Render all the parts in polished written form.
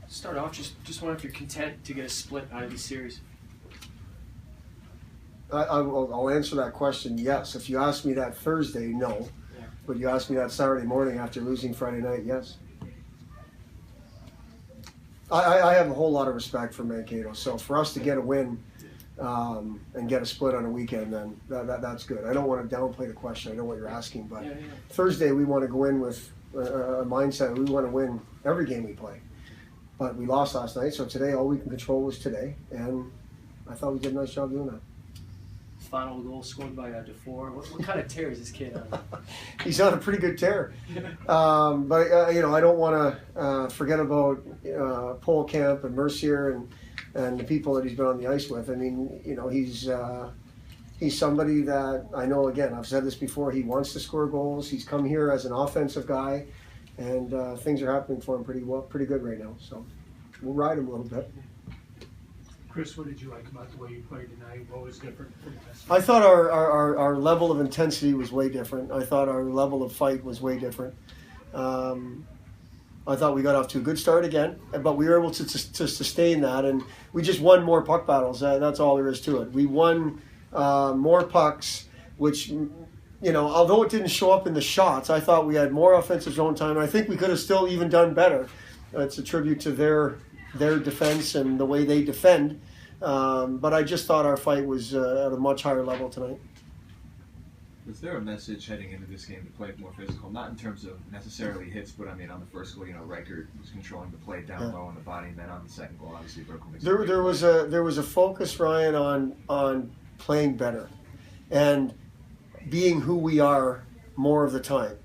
Start off, just wonder if you're content to get a split out of the series. I'll answer that question, yes. If you ask me that Thursday, no. Yeah. But you ask me that Saturday morning after losing Friday night, yes. I have a whole lot of respect for Mankato. So for us to get a win and get a split on a weekend, then that's good. I don't want to downplay the question. I know what you're asking. But Thursday, we want to go in with a mindset. We want to win every game we play. But we lost last night, so today all we can control was today. And I thought we did a nice job doing that. Final goal scored by DeFore. What kind of tear is this kid on? He's on a pretty good tear. But I don't want to forget about Polkamp and Mercier and the people that he's been on the ice with. I mean, he's somebody that I know, again, I've said this before, he wants to score goals. He's come here as an offensive guy, and things are happening for him pretty good right now. So we'll ride him a little bit. Chris, what did you like about the way you played tonight? What was different from last I thought our level of intensity was way different. I thought our level of fight was way different. I thought we got off to a good start again, but we were able to sustain that, and we just won more puck battles. That's all there is to it. We won more pucks, which, although it didn't show up in the shots, I thought we had more offensive zone time, and I think we could have still even done better. It's a tribute to their defense and the way they defend. But I just thought our fight was at a much higher level tonight. Was there a message heading into this game to play more physical? Not in terms of necessarily hits, but I mean on the first goal, Reichert was controlling the play down low on the body, and then on the second goal, obviously Berkle makes there was a focus, Ryan, on playing better and being who we are more of the time.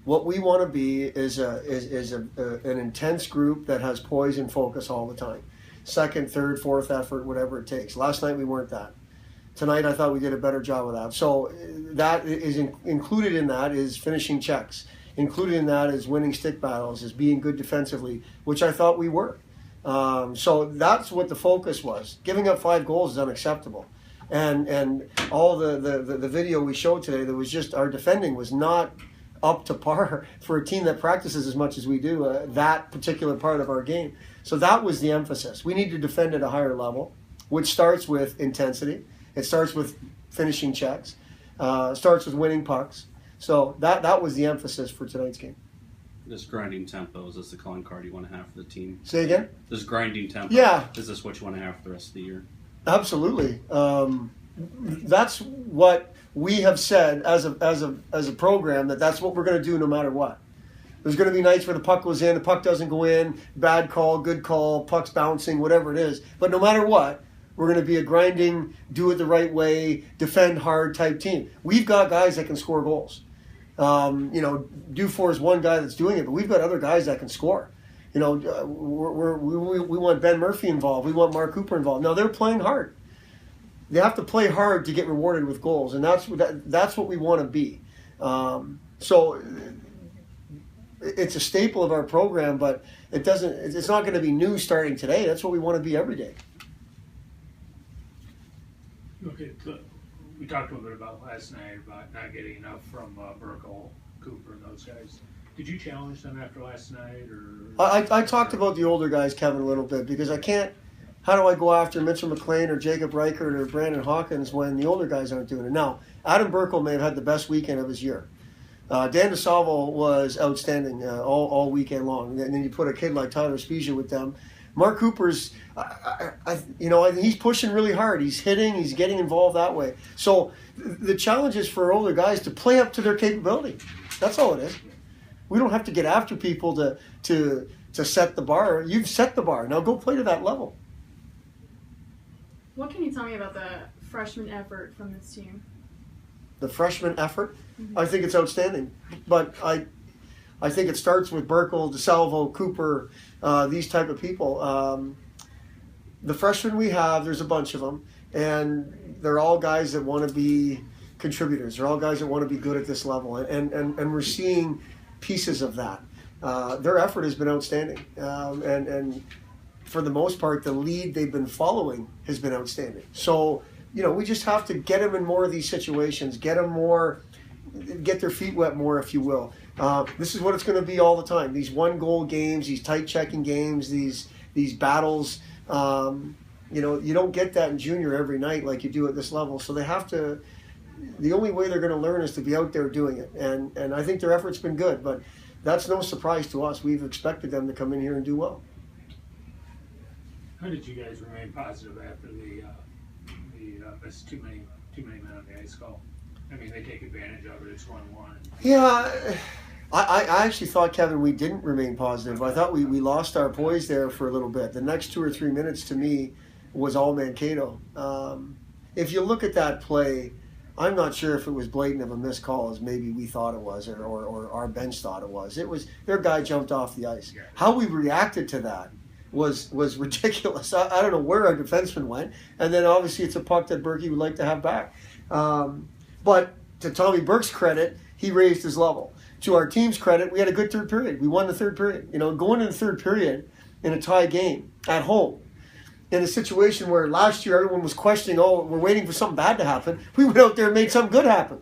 What we want to be is an intense group that has poise and focus all the time. Second, third, fourth effort, whatever it takes. Last night we weren't that. Tonight I thought we did a better job of that. So that is included in that is finishing checks. Included in that is winning stick battles, is being good defensively, which I thought we were. So that's what the focus was. Giving up 5 goals is unacceptable. And all the video we showed today, that was just our defending was not up to par for a team that practices as much as we do that particular part of our game. So that was the emphasis. We need to defend at a higher level, which starts with intensity. It starts with finishing checks. Starts with winning pucks. So that was the emphasis for tonight's game. This grinding tempo, is this the calling card you want to have for the team? Say again? This grinding tempo. Yeah. Is this what you want to have for the rest of the year? Absolutely. That's what we have said as a program, that's what we're going to do no matter what. There's going to be nights where the puck goes in, the puck doesn't go in, bad call, good call, puck's bouncing, whatever it is. But no matter what, we're going to be a grinding, do it the right way, defend hard type team. We've got guys that can score goals. Dufour is one guy that's doing it, but we've got other guys that can score. We want Ben Murphy involved. We want Mark Cooper involved. Now they're playing hard. They have to play hard to get rewarded with goals, and that's what we want to be. So it's a staple of our program, but it's not going to be new starting today. That's what we want to be every day. Okay, we talked a little bit about last night about not getting enough from Berkle, Cooper, and those guys. Did you challenge them after last night, or? I talked about the older guys, Kevin, a little bit, because I can't. How do I go after Mitchell McLean or Jacob Reichert or Brandon Hawkins when the older guys aren't doing it? Now, Adam Berkle may have had the best weekend of his year. Dan DeSalvo was outstanding all weekend long. And then you put a kid like Tyler Spezia with them. Mark Cooper's, he's pushing really hard. He's hitting. He's getting involved that way. So the challenge is for older guys to play up to their capability. That's all it is. We don't have to get after people to set the bar. You've set the bar. Now go play to that level. What can you tell me about the freshman effort from this team? The freshman effort? Mm-hmm. I think it's outstanding. But I think it starts with Berkle, DeSalvo, Cooper, these type of people. The freshmen we have, there's a bunch of them, and they're all guys that want to be contributors. They're all guys that want to be good at this level, and we're seeing pieces of that. Their effort has been outstanding, and for the most part, the lead they've been following has been outstanding. So, we just have to get them in more of these situations, get their feet wet more, if you will. This is what it's going to be all the time. These one-goal games, these tight checking games, these these battles. You know, you don't get that in junior every night like you do at this level. So they have to. The only way they're going to learn is to be out there doing it, and I think their effort's been good. But that's no surprise to us. We've expected them to come in here and do well. How did you guys remain positive after the missed too many men on the ice call? I mean, they take advantage of it. It's 1-1. Yeah, I actually thought, Kevin, we didn't remain positive. I thought we lost our poise there for a little bit. The next 2 or 3 minutes to me was all Mankato. If you look at that play, I'm not sure if it was blatant of a missed call as maybe we thought it was or our bench thought it was. It was their guy jumped off the ice. How we reacted to that was ridiculous. I don't know where our defenseman went. And then obviously it's a puck that Berkle would like to have back. But to Tommy Burke's credit, he raised his level. To our team's credit, we had a good third period. We won the third period. You know, going into the third period in a tie game at home, in a situation where last year everyone was questioning, oh, we're waiting for something bad to happen. We went out there and made something good happen.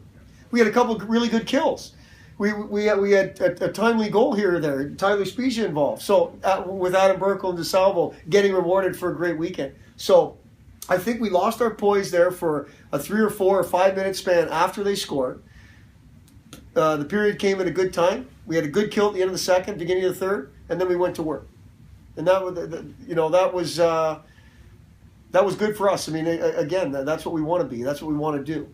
We had a couple of really good kills. We had a timely goal here or there. Tyler Spezia involved. So with Adam Berkle and DeSalvo getting rewarded for a great weekend. So I think we lost our poise there for a 3 or 4 or 5 minute span after they scored. The period came at a good time. We had a good kill at the end of the second, beginning of the third, and then we went to work. And that was that was good for us. I mean, again, that's what we want to be. That's what we want to do.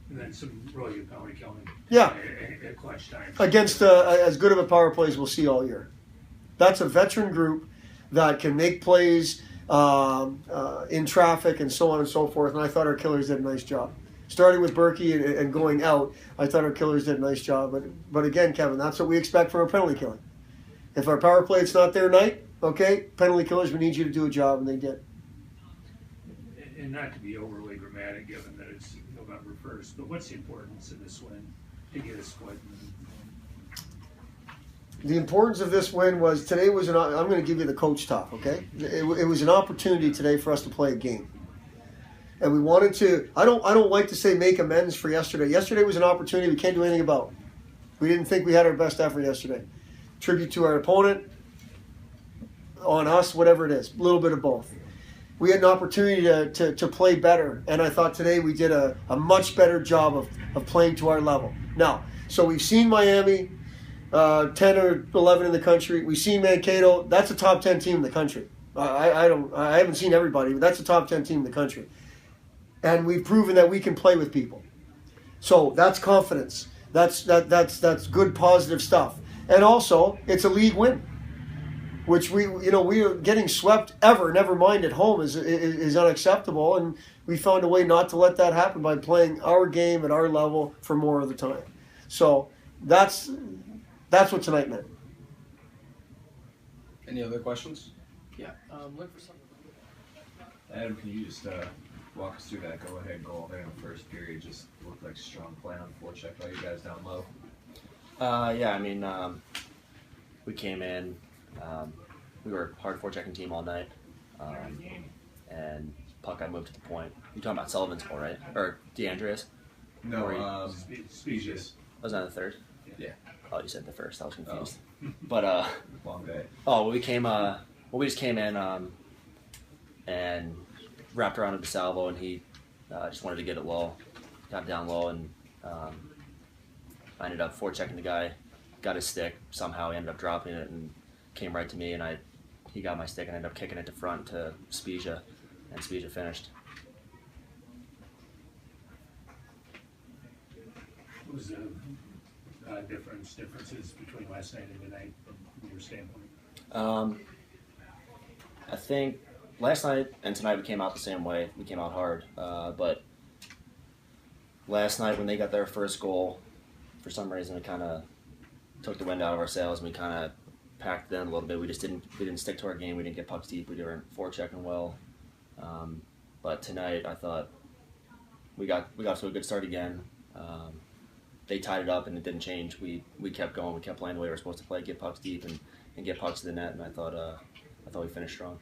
And then some really good penalty killing. Yeah. At clutch time. Against as good of a power play as we'll see all year. That's a veteran group that can make plays in traffic and so on and so forth. And I thought our killers did a nice job. Starting with Berkle and going out, I thought our killers did a nice job. But again, Kevin, that's what we expect from our penalty killing. If our power play it's not their night, okay, penalty killers, we need you to do a job, and they did. And not to be overly dramatic, given that it's November 1st, but what's the importance of this win to get a split? The importance of this win was today was I'm going to give you the coach talk, okay? It was an opportunity today for us to play a game. And we wanted to, I don't like to say make amends for yesterday. Yesterday was an opportunity we can't do anything about. We didn't think we had our best effort yesterday. Tribute to our opponent, on us, whatever it is, a little bit of both. We had an opportunity to play better, and I thought today we did a much better job of playing to our level. Now, so we've seen Miami, 10 or 11 in the country. We've seen Mankato. That's a top 10 team in the country. I haven't seen everybody, but that's a top 10 team in the country. And we've proven that we can play with people. So that's confidence. That's good, positive stuff. And also, it's a league win, which we are getting swept never mind at home is unacceptable. And we found a way not to let that happen by playing our game at our level for more of the time. So that's what tonight meant. Any other questions? Yeah. Look for something. Adam, can you just walk us through that go-ahead goal there in the first period? Just looked like strong play on the forecheck by you guys down low. Yeah, I mean, we came in, we were a hard forechecking team all night, and puck got moved to the point. You're talking about Sullivan's goal, right? Or DeAndrea's? No, Species. Was that the third? Yeah. Oh, you said the first. I was confused. But long day. we just came in and wrapped around to DeSalvo, and he just wanted to get it low, got down low, and I ended up forechecking the guy, got his stick. Somehow he ended up dropping it and came right to me, and he got my stick and ended up kicking it to front to Spezia, and Spezia finished. What was the differences between last night and tonight from your standpoint? I think last night and tonight we came out the same way. We came out hard, but last night when they got their first goal, for some reason it kind of took the wind out of our sails, and we kind of packed them a little bit. We didn't stick to our game. We didn't get pucks deep. We weren't forechecking well. But tonight I thought we got to a good start again. They tied it up and it didn't change. We kept going. We kept playing the way we were supposed to play, get pucks deep and get pucks to the net. And I thought we finished strong.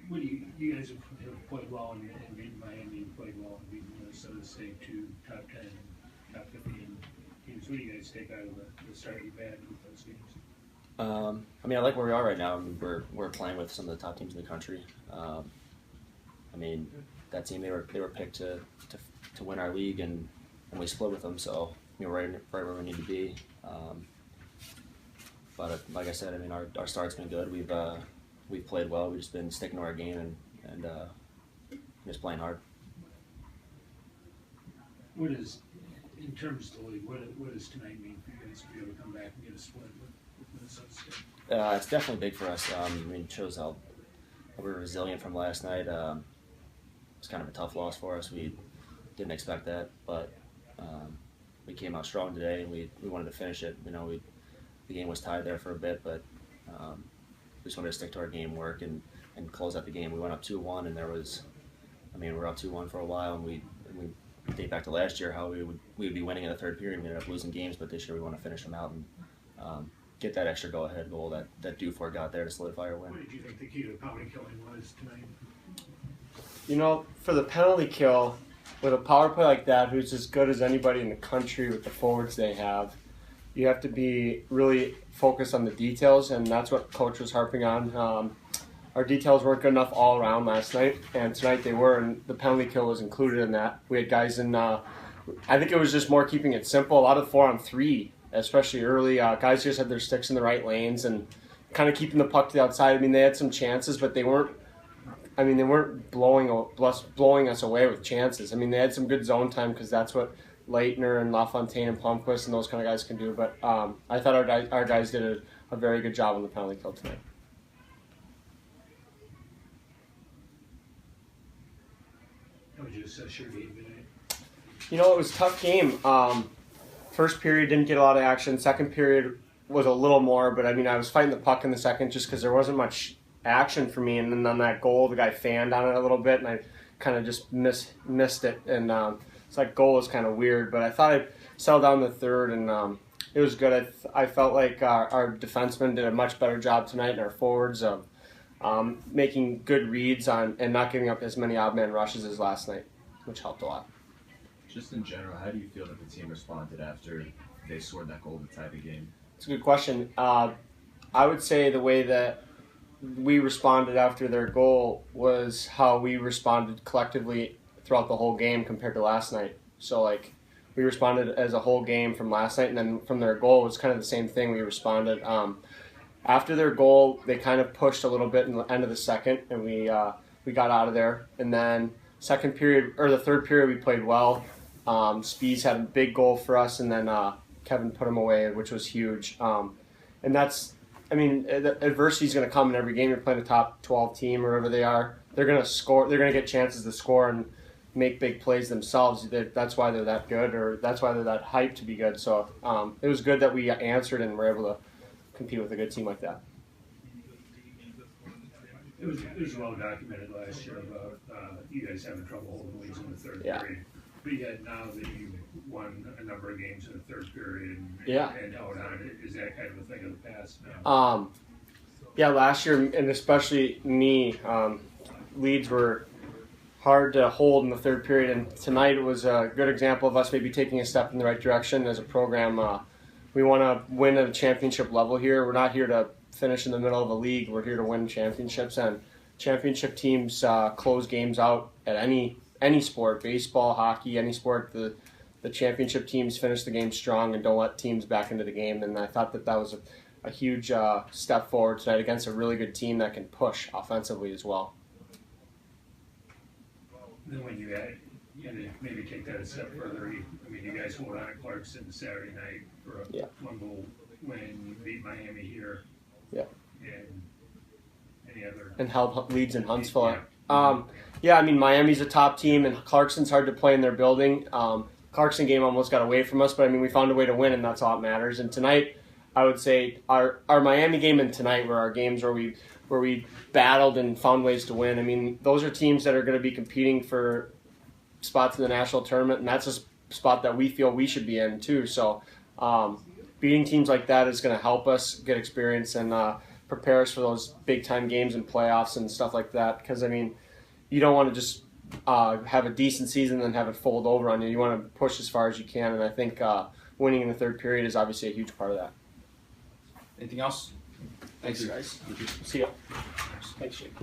What do you guys have played well and beaten Miami, and played well and beaten Minnesota State, two top 10, top 15 teams What do you guys take out of the start you've had with those games? I mean, I like where we are right now. I mean, we're playing with some of the top teams in the country. I mean, that team they were picked to win our league, and we split with them. So right where we need to be. But like I said, I mean, our start's been good. We've played well. We've just been sticking to our game and just playing hard. What is, in terms of the league, what does tonight mean for you guys to be able to come back and get a split with Minnesota State? It's definitely big for us. I mean, it shows how we're resilient from last night. It's kind of a tough loss for us. We didn't expect that, but we came out strong today, and we wanted to finish it. You know, the game was tied there for a bit, but we just wanted to stick to our game work and close out the game. We went up 2-1, and we were up 2-1 for a while, and we date back to last year how we would be winning in the third period. We ended up losing games, but this year we want to finish them out and get that extra go-ahead goal that Dufour got there to solidify our win. What did you think the key to the penalty killing was tonight? You know, for the penalty kill, with a power play like that, who's as good as anybody in the country with the forwards they have, you have to be really focused on the details, and that's what Coach was harping on. Our details weren't good enough all around last night, and tonight they were, and the penalty kill was included in that. We had guys in, I think it was just more keeping it simple. A lot of 4-on-3, especially early. Guys just had their sticks in the right lanes and kind of keeping the puck to the outside. I mean, they had some chances, but they weren't blowing us away with chances. I mean, they had some good zone time because that's what Leitner and LaFontaine and Plumquist and those kind of guys can do. But I thought our guys did a very good job on the penalty kill tonight. How would you assess your game tonight? You know, it was a tough game. First period didn't get a lot of action. Second period was a little more, but I mean, I was fighting the puck in the second just because there wasn't much action for me. And then on that goal, the guy fanned on it a little bit, and I kind of just missed it. And it's like goal was kind of weird, but I thought I settled down the third, and it was good. I felt like our defensemen did a much better job tonight, and our forwards of making good reads on and not giving up as many odd man rushes as last night, which helped a lot. Just in general, how do you feel that the team responded after they scored that goal to tie the game? It's a good question. I would say the way that we responded after their goal was how we responded collectively throughout the whole game compared to last night. So, like, we responded as a whole game from last night, and then from their goal, it was kind of the same thing. We responded. After their goal, they kind of pushed a little bit in the end of the second, and we got out of there. And then the third period, we played well. Spees had a big goal for us, and then Kevin put him away, which was huge. And that's, I mean, adversity is going to come in every game. You're playing a top 12 team or whatever they are. They're going to score. They're going to get chances to score and make big plays themselves. That's why they're that good, or that's why they're that hyped to be good. So it was good that we answered and were able to compete with a good team like that. It was well documented last year about you guys having trouble holding leads in the third period. But yet now that you've won a number of games in the third period and held on, is that kind of a thing of the past now? Last year, and especially me, leads were hard to hold in the third period, and tonight it was a good example of us maybe taking a step in the right direction as a program. We want to win at a championship level here. We're not here to finish in the middle of a league. We're here to win championships, and championship teams close games out at any sport, baseball, hockey, any sport. The championship teams finish the game strong and don't let teams back into the game, and I thought that was a huge step forward tonight against a really good team that can push offensively as well. Then when you add, and maybe take that a step further, you guys hold on at Clarkson Saturday night for a one-goal win. You beat Miami here. Yeah. And any other. And held leads in Huntsville. Miami's a top team, and Clarkson's hard to play in their building. Clarkson game almost got away from us, but we found a way to win, and that's all that matters. And tonight, I would say our Miami game and tonight were our games where we battled and found ways to win. Those are teams that are going to be competing for spots in the national tournament, and that's a spot that we feel we should be in too. So beating teams like that is going to help us get experience and prepare us for those big-time games and playoffs and stuff like that, because, you don't want to just have a decent season and then have it fold over on you. You want to push as far as you can, and I think winning in the third period is obviously a huge part of that. Anything else? Thanks, guys. See ya. Thanks, Jake.